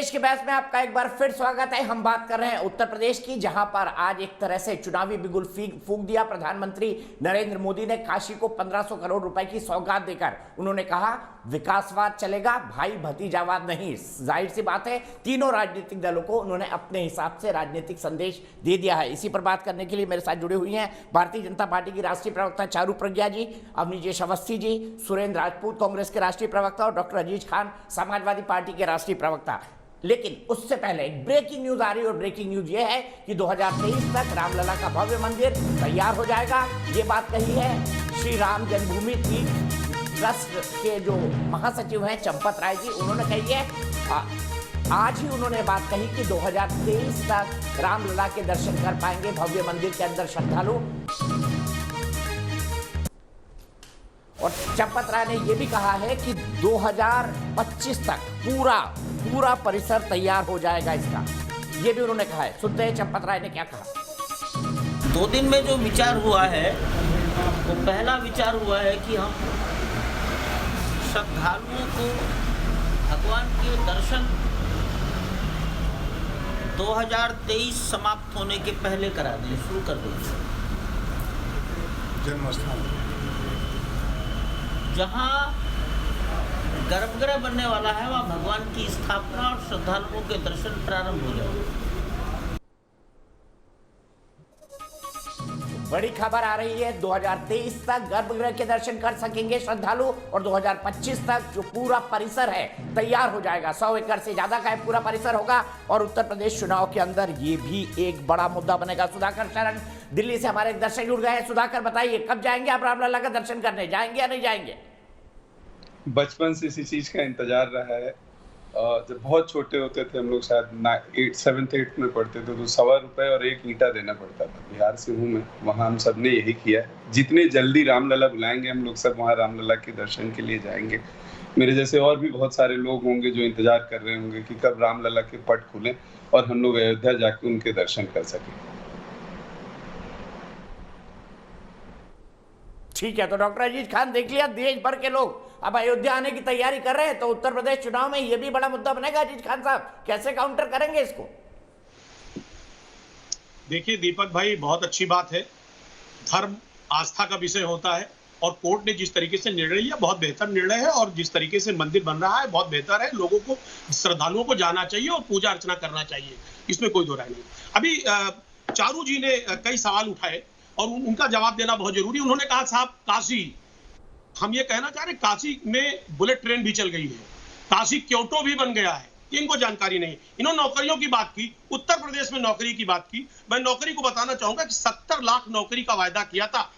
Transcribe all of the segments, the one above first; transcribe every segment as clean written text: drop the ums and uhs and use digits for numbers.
देश के बहस में आपका एक बार फिर स्वागत है। हम बात कर रहे हैं उत्तर प्रदेश की, जहां पर आज एक तरह से चुनावी बिगुल फूंक दिया। प्रधानमंत्री नरेंद्र मोदी ने काशी को 1500 करोड़ रुपए की सौगात देकर उन्होंने कहा विकासवाद चलेगा, भाई भतीजावाद नहीं। जाहिर सी बात है, तीनों राजनीतिक दलों को उन्होंने अपने हिसाब से राजनीतिक संदेश दे दिया है। इसी पर बात करने के लिए मेरे साथ जुड़े हुई हैं भारतीय जनता पार्टी की राष्ट्रीय प्रवक्ता चारू प्रज्ञा जी, अवनीश अवस्थी जी, सुरेंद्र राजपूत कांग्रेस के राष्ट्रीय प्रवक्ता और डॉक्टर अजीज खान समाजवादी पार्टी के राष्ट्रीय प्रवक्ता। लेकिन उससे पहले एक ब्रेकिंग न्यूज आ रही है और ब्रेकिंग न्यूज ये है कि 2023 तक रामलला का भव्य मंदिर तैयार हो जाएगा। ये बात कही है श्री राम जन्मभूमि तीर्थ ट्रस्ट के जो महासचिव हैं चंपत राय जी, उन्होंने कही है। आज ही उन्होंने बात कही कि 2023 तक रामलला के दर्शन कर पाएंगे भव्य मंदिर के अंदर श्रद्धालु। और चंपत राय ने यह भी कहा है कि 2025 तक पूरा परिसर तैयार हो जाएगा इसका, ये भी उन्होंने कहा है। सुनते हैं चंपत राय ने क्या कहा। 2 दिन में जो विचार हुआ है वो पहला विचार हुआ है कि हम श्रद्धालुओं को भगवान के दर्शन 2023 समाप्त होने के पहले करा दें, शुरू कर दें। जन्मस्थान जहाँ गर्भगृह बनने वाला है वहाँ भगवान की स्थापना और श्रद्धालुओं के दर्शन प्रारंभ हो जाएंगे। बड़ी खबर आ रही है, 2023 तक गर्भगृह के दर्शन कर सकेंगे श्रद्धालु और 2025 तक जो पूरा परिसर है तैयार हो जाएगा। 100 एकड़ से ज्यादा का पूरा परिसर होगा। और उत्तर प्रदेश चुनाव के अंदर ये भी एक बड़ा मुद्दा बनेगा। सुधाकर शरण दिल्ली से हमारे एक दर्शक जुड़ गए हैं। सुधाकर बताइए, कब जाएंगे आप रामलला का दर्शन करने, जाएंगे या नहीं जाएंगे? बचपन से इसी चीज का इंतजार रहा है। जब बहुत छोटे होते थे हम लोग, शायद 7th 8th में पढ़ते थे, तो ₹1.25 और 1 ईंटा देना पड़ता था। बिहार से हूँ मैं, वहाँ हम सब ने यही किया है। जितने जल्दी रामलला बुलाएंगे हम लोग सब वहाँ रामलला के दर्शन के लिए जाएंगे। मेरे जैसे और भी बहुत सारे लोग होंगे जो इंतजार कर रहे होंगे कि कब रामलला के पट खुलें और हम लोग अयोध्या जाके उनके दर्शन कर सकें। ठीक है, तो डॉक्टर अजीज खान, देख लिया, देश भर के लोग अब अयोध्या आने की तैयारी कर रहे हैं, तो उत्तर प्रदेश चुनाव में यह भी बड़ा मुद्दा बनेगा। अजीज खान साहब, कैसे काउंटर करेंगे इसको? देखिए दीपक भाई, बहुत अच्छी बात है। धर्म आस्था का विषय होता है और कोर्ट ने जिस तरीके से निर्णय लिया बहुत बेहतर निर्णय है, और जिस तरीके से मंदिर बन रहा है बहुत बेहतर है। लोगों को, श्रद्धालुओं को जाना चाहिए और पूजा अर्चना करना चाहिए, इसमें कोई दो राय नहीं। अभी चारू जी ने कई सवाल उठाए और उनका जवाब देना बहुत जरूरी। उन्होंने कहा साहब काशी, हम ये कहना चाह रहे काशी में बुलेट ट्रेन भी चल गई है, काशी क्योटो भी बन गया है, इनको जानकारी नहीं। इन्होंने नौकरियों की बात की, उत्तर प्रदेश में नौकरी की बात की। मैं नौकरी को बताना चाहूंगा कि 70 लाख नौकरी का वायदा किया था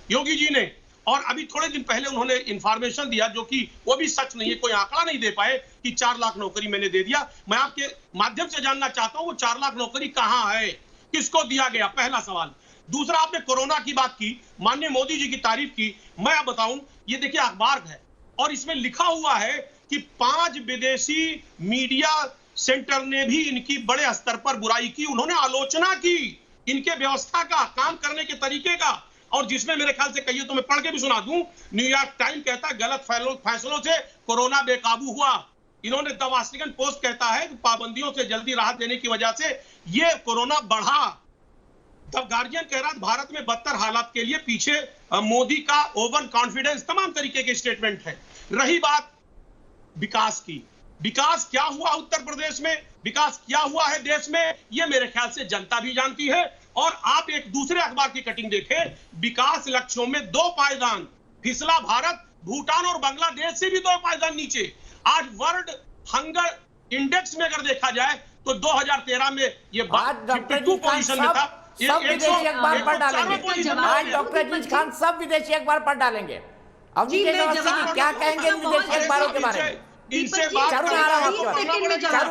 योगी जी ने, और अभी थोड़े दिन पहले उन्होंने इंफॉर्मेशन दिया जो कि वो भी सच नहीं है, कोई आंकड़ा नहीं दे पाए कि 4 लाख नौकरी मैंने दे दिया। मैं आपके माध्यम से जानना चाहता हूं वो 4 लाख नौकरी कहां है, किसको दिया गया, पहला सवाल। दूसरा, आपने कोरोना की बात की, माननीय मोदी जी की तारीफ की। मैं अब बताऊं, ये देखिए अखबार है और इसमें लिखा हुआ है कि 5 विदेशी मीडिया सेंटर ने भी इनकी बड़े स्तर पर बुराई की, उन्होंने आलोचना की इनके व्यवस्था का, काम करने के तरीके का, और जिसमें मेरे ख्याल से कहिए तो मैं पढ़ के भी सुना दूं। न्यूयॉर्क टाइम कहता है गलत फैसलों से कोरोना बेकाबू हुआ। इन्होंने द वाशिंगटन पोस्ट कहता है कि पाबंदियों से जल्दी राहत देने की वजह से ये कोरोना बढ़ा। द गार्जियन कह रहा है भारत में बदतर हालात के लिए पीछे मोदी का ओवर कॉन्फिडेंस, तमाम तरीके के स्टेटमेंट है। रही बात विकास की, विकास क्या हुआ उत्तर प्रदेश में, विकास क्या हुआ है देश में, यह मेरे ख्याल से जनता भी जानती है। और आप एक दूसरे अखबार की कटिंग देखें, विकास लक्ष्यों में 2 पायदान, फिसला भारत, भूटान और बांग्लादेश से भी 2 पायदान नीचे। आज वर्ल्ड हंगर इंडेक्स में अगर देखा जाए तो 2013 में ये 52 पोजीशन में था। सब विदेशी अखबार पर डालेंगे आज डॉक्टर अजीज खान, सब विदेशी अखबार पर डालेंगे। अवनीश अवस्थी क्या कहेंगे विदेशी अखबारों के बारे में? चारू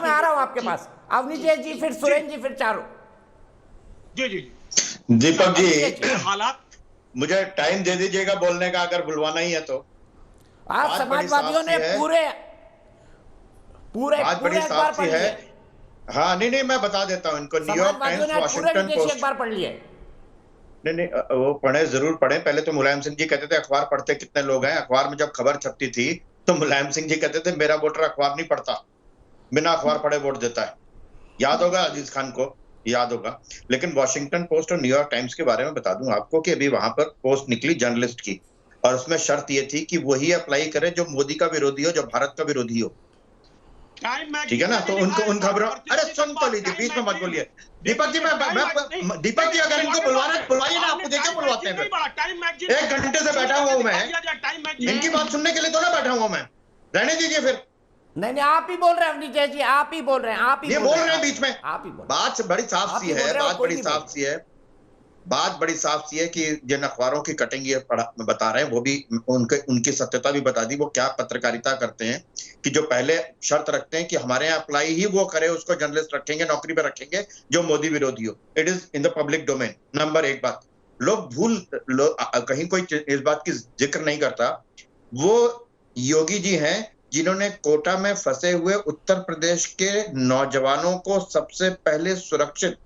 में आ रहा हूं आपके पास। अवनीश जी, फिर सुरेंद्र जी, फिर चारू जी। दीपक जी, हालात मुझे टाइम दे दीजिएगा बोलने का, अगर बुलवाना ही है तो। आज समाजवादियों ने पूरे अखबार पढ़ लिए। हाँ, नहीं, मैं बता देता हूँ इनको। न्यूयॉर्क टाइम्स, वाशिंगटन पोस्ट अखबार पढ़ लिए। नहीं, वो पढ़े, जरूर पढ़े। पहले तो मुलायम सिंह जी कहते थे अखबार पढ़ते कितने लोग हैं। अखबार में जब खबर छपती थी तो मुलायम सिंह जी कहते थे मेरा वोटर अखबार नहीं पढ़ता। बिना अखबार पढ़े वोट देता है। याद होगा अजीज खान को, याद होगा। लेकिन वॉशिंगटन पोस्ट और न्यूयॉर्क टाइम्स के बारे में बता दूं आपको कि अभी वहां पर पोस्ट निकली जर्नलिस्ट की, और उसमें शर्त ये थी कि वही अप्लाई करे जो मोदी का विरोधी हो, जो भारत का विरोधी हो। ठीक है ना? तो उनको उन खबरों, अरे सुन तो लीजिए, बीच में मत बोलिए। दीपक जी, मैं दीपक जी अगर इनको बुलवाइए ना, आपको देखिए बुलवाते हैं। 1 घंटे से बैठा हुआ हूं मैं, इनकी बात सुनने के लिए तो ना बैठा हुआ मैं, रहने दीजिए फिर। नहीं, आप ही बोल रहे हैं अवनीश जय जी, आप ही बोल रहे हैं, आप ही ये बोल रहे हैं बीच में। आप ही बोल, बात बड़ी साफ सी है, बात बड़ी साफ सी है, बात बड़ी साफ सी है कि जिन अखबारों की कटिंग ये बता रहे हैं, वो भी उनकी सत्यता भी बता दी। वो क्या पत्रकारिता करते हैं कि जो पहले शर्त रखते हैं कि हमारे यहाँ अप्लाई ही वो करे, उसको जर्नलिस्ट रखेंगे, नौकरी पे रखेंगे जो मोदी विरोधी हो। It is in the public domain. Number 1 बात, लोग कहीं कोई इस बात की जिक्र नहीं करता, वो योगी जी हैं जिन्होंने कोटा में फंसे हुए उत्तर प्रदेश के नौजवानों को सबसे पहले सुरक्षित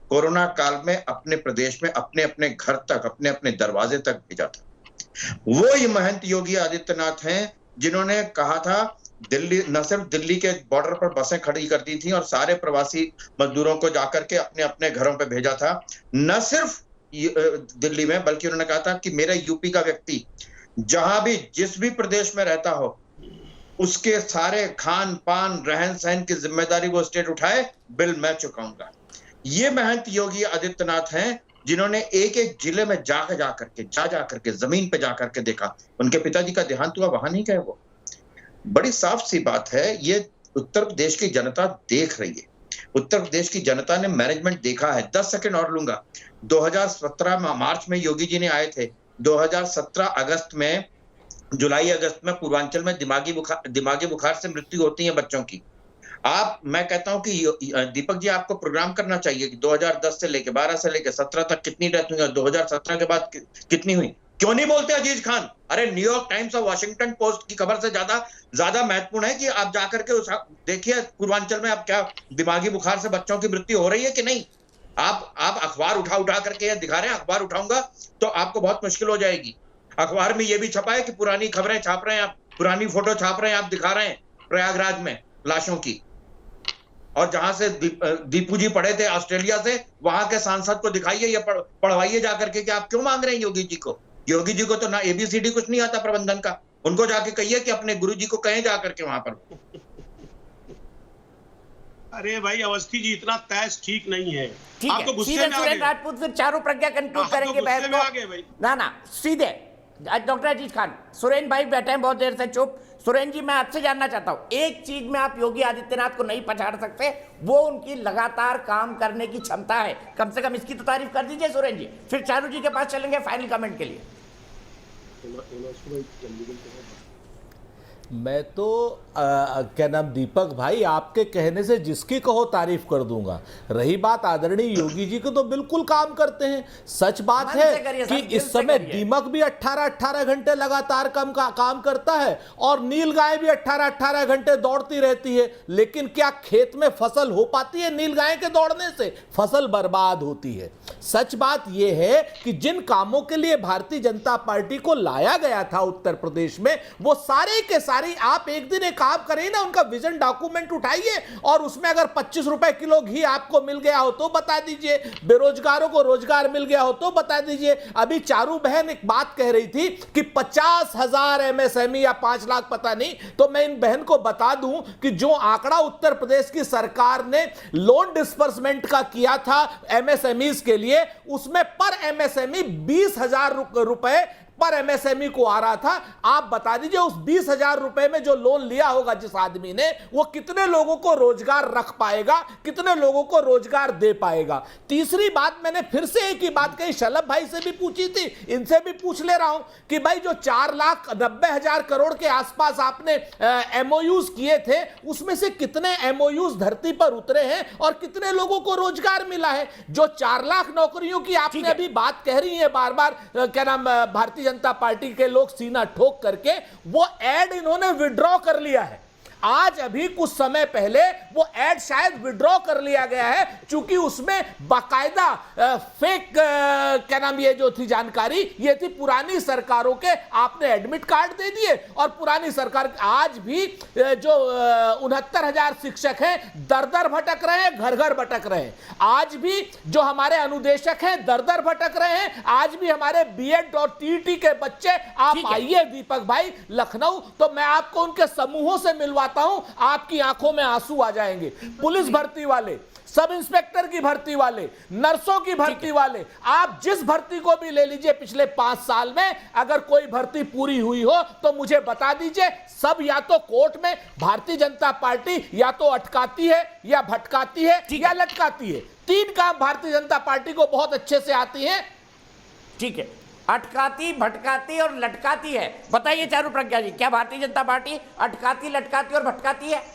कोरोना काल में अपने प्रदेश में अपने अपने घर तक, अपने अपने दरवाजे तक भेजा था। वो ये महंत योगी आदित्यनाथ हैं जिन्होंने कहा था दिल्ली, न सिर्फ दिल्ली के बॉर्डर पर बसें खड़ी कर दी थी और सारे प्रवासी मजदूरों को जाकर के अपने अपने घरों पे भेजा था। न सिर्फ दिल्ली में, बल्कि उन्होंने कहा था कि मेरा यूपी का व्यक्ति जहां भी, जिस भी प्रदेश में रहता हो, उसके सारे खान पान रहन सहन की जिम्मेदारी वो स्टेट उठाए, बिल मैं चुकाऊंगा। ये महंत योगी आदित्यनाथ हैं जिन्होंने एक एक जिले में जा करके जमीन पे जा करके देखा। उनके पिताजी का देहांत हुआ, वहां नहीं गए वो। बड़ी साफ सी बात है, ये उत्तर प्रदेश की जनता देख रही है। उत्तर प्रदेश की जनता ने मैनेजमेंट देखा है। 10 सेकंड और लूंगा। 2017 मार्च में योगी जी ने आए थे। 2017 अगस्त में, जुलाई अगस्त में पूर्वांचल में दिमागी बुखार से मृत्यु होती है बच्चों की। मैं कहता हूं कि दीपक जी आपको प्रोग्राम करना चाहिए कि 2010 से लेके 12 से लेके 17 तक कितनी डेथ हुई और 2017 के बाद कितनी हुई। क्यों नहीं बोलते अजीज खान? अरे न्यूयॉर्क टाइम्स और वॉशिंगटन पोस्ट की खबर से ज्यादा महत्वपूर्ण है कि आप जाकर के देखिए पूर्वांचल में अब क्या दिमागी बुखार से बच्चों की मृत्यु हो रही है कि नहीं। आप अखबार उठा करके दिखा रहे हैं। अखबार उठाऊंगा तो आपको बहुत मुश्किल हो जाएगी। अखबार में ये भी छपा है कि पुरानी खबरें छाप रहे हैं आप, पुरानी फोटो छाप रहे हैं आप, दिखा रहे हैं प्रयागराज में लाशों की। और जहां से दीपू जी पढ़े थे ऑस्ट्रेलिया से, वहां के सांसद को दिखाइए या पढ़वाइए जाकर के कि आप क्यों मांग रहे हैं योगी जी को। योगी जी को तो ना ABCD कुछ नहीं आता प्रबंधन का। उनको जाके कहिए कि अपने गुरु जी को कहें जाकर के वहां पर। अरे भाई अवस्थी जी, इतना तैस ठीक नहीं है। ठीक आप तो गुस्से में आ गए। राजपूत फिर चारों प्रज्ञा कंक्लूड करेंगे बहस को। ना सीधे डॉक्टर अजीज खान, सुरेन भाई बैठे हैं बहुत देर से चुप। सुरेन जी, मैं आपसे जानना चाहता हूं, एक चीज में आप योगी आदित्यनाथ को नहीं पछाड़ सकते, वो उनकी लगातार काम करने की क्षमता है। कम से कम इसकी तो तारीफ कर दीजिए सुरेन जी। फिर चारू जी के पास चलेंगे फाइनल कमेंट के लिए। मैं तो क्या नाम दीपक भाई, आपके कहने से जिसकी कहो तारीफ कर दूंगा। रही बात आदरणीय योगी जी को, तो बिल्कुल काम करते हैं। सच बात है कि इस समय दीमक भी 18-18 घंटे लगातार काम करता है और नीलगाय भी 18-18 घंटे दौड़ती रहती है। लेकिन क्या खेत में फसल हो पाती है? नीलगाय के दौड़ने से फसल बर्बाद होती है। सच बात यह है कि जिन कामों के लिए भारतीय जनता पार्टी को लाया गया था उत्तर प्रदेश में, वो सारे के सारे आप एक दिन एक काम करें ना, उनका विजन डॉक्यूमेंट उठाइए और उसमें अगर 25 रुपए किलो घी आपको मिल गया हो तो बता दीजिए, बेरोजगारों को रोजगार मिल गया हो तो बता दीजिए। अभी चारू बहन एक बात कह रही थी कि 50,000 MSME या 5 लाख पता नहीं, तो मैं इन बहन को बता दूं कि जो आंकड़ा उत्तर प्रदेश की सरकार ने लोन डिस्बर्समेंट का किया था MSMEs के लिए, उसमें पर MSME 20,000 रुपए पर MSME को आ रहा था। आप बता दीजिए उस 20,000 रुपए में जो लोन लिया होगा जिस आदमी ने, वो कितने लोगों को रोजगार रख पाएगा, कितने लोगों को रोजगार दे पाएगा। तीसरी बात, मैंने फिर से एक ही बात कही, शलभ भाई से भी पूछी थी, इनसे भी पूछ ले रहा हूं कि भाई जो 4,90,000 करोड़ के आसपास आपने MOUs किए थे, उसमें से कितने MOUs धरती पर उतरे हैं और कितने लोगों को रोजगार मिला है? जो 4 लाख नौकरियों की आपने अभी बात कह रही है बार बार, क्या नाम, भारतीय जनता पार्टी के लोग सीना ठोक करके, वो एड इन्होंने विड्रॉ कर लिया है। आज अभी कुछ समय पहले वो ऐड शायद विड्रॉ कर लिया गया है, क्योंकि उसमें बाकायदा फेक क्या नाम ये जो थी जानकारी, ये थी पुरानी सरकारों के आपने एडमिट कार्ड दे दिए, और पुरानी सरकार आज भी जो 69,000 शिक्षक हैं दर दर भटक रहे हैं, घर घर भटक रहे हैं। आज भी जो हमारे अनुदेशक हैं दर दर भटक रहे हैं। आज भी हमारे बीएड और टीईटी के बच्चे, आप आइए दीपक भाई लखनऊ, तो मैं आपको उनके समूहों से मिलवाता हूं, आपकी आंखों में आंसू आ जाएंगे। पुलिस भर्ती वाले, सब इंस्पेक्टर की भर्ती वाले, नर्सों की भर्ती वाले, आप जिस भर्ती को भी ले लीजिए पिछले 5 साल में, अगर कोई भर्ती पूरी हुई हो तो मुझे बता दीजिए। सब या तो कोर्ट में भारतीय जनता पार्टी या तो अटकाती है, या भटकाती है, या लटकाती है। 3 काम भारतीय जनता पार्टी को बहुत अच्छे से आती हैं। ठीक है, अटकाती, भटकाती और लटकाती है। बताइए चारू प्रज्ञा जी, क्या भारतीय जनता पार्टी अटकाती, लटकाती और भटकाती है?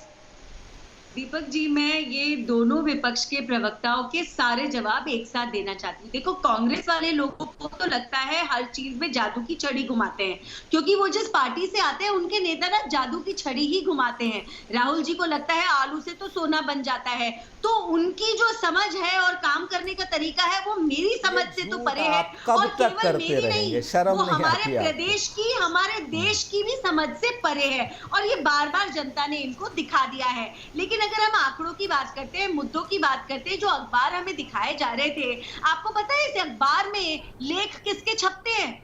दीपक जी, मैं ये दोनों विपक्ष के प्रवक्ताओं के सारे जवाब एक साथ देना चाहती हूँ। देखो, कांग्रेस वाले लोगों को तो लगता है हर चीज में जादू की छड़ी घुमाते हैं, क्योंकि वो जिस पार्टी से आते हैं उनके नेता ना जादू की छड़ी ही घुमाते हैं। राहुल जी को लगता है आलू से तो सोना बन जाता है, तो उनकी जो समझ है और काम करने का तरीका है वो मेरी समझ से तो परे है, और केवल मेरी नहीं, वो हमारे प्रदेश की, हमारे देश की भी समझ से परे है, और ये बार बार जनता ने इनको दिखा दिया है। लेकिन अगर हम आंकड़ों की बात करते हैं, मुद्दों की बात करते हैं, जो अखबार हमें दिखाए जा रहे थे, आपको पता है इस अखबार में लेख किसके छपते हैं?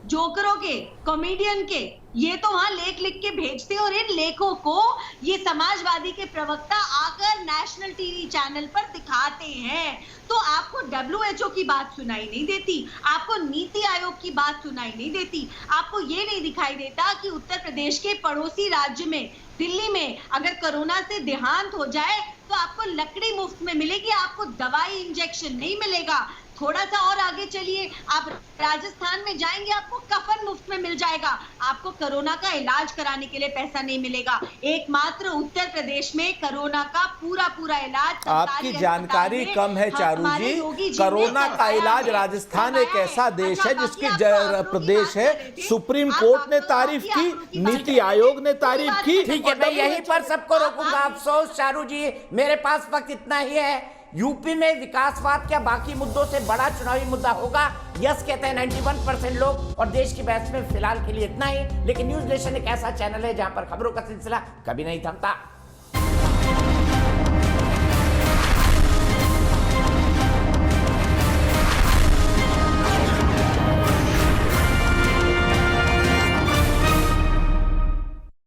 जोकरों के, कॉमेडियन के। ये तो वहां लेख लिख के भेजते हैं, और इन लेखों को ये समाजवादी के प्रवक्ता आकर नेशनल टीवी चैनल पर दिखाते हैं। तो आपको WHO की बात सुनाई नहीं देती, आपको नीति आयोग की बात सुनाई नहीं देती, आपको ये नहीं दिखाई देता कि उत्तर प्रदेश के पड़ोसी राज्य में, दिल्ली में, अगर कोरोना से देहांत हो जाए तो आपको लकड़ी मुफ्त में मिलेगी, आपको दवाई इंजेक्शन नहीं मिलेगा। थोड़ा सा और आगे चलिए, आप राजस्थान में जाएंगे, आपको कफन मुफ्त में मिल जाएगा, आपको कोरोना का इलाज कराने के लिए पैसा नहीं मिलेगा। एकमात्र उत्तर प्रदेश में कोरोना का पूरा इलाज, आपकी जानकारी कम है चारू जी। कोरोना का इलाज, राजस्थान एक ऐसा देश है जिसकी प्रदेश है, सुप्रीम कोर्ट ने तारीफ की, नीति आयोग ने तारीफ की। ठीक है, मैं यहीं पर सबको रोकूंगा। अफसोस चारू जी, मेरे पास वक्त इतना ही है। यूपी में विकासवाद क्या बाकी मुद्दों से बड़ा चुनावी मुद्दा होगा? यस कहते हैं 91% लोग, और देश की बहस में फिलहाल के लिए इतना ही। लेकिन न्यूज नेशन एक ऐसा चैनल है जहां पर खबरों का सिलसिला कभी नहीं थमता।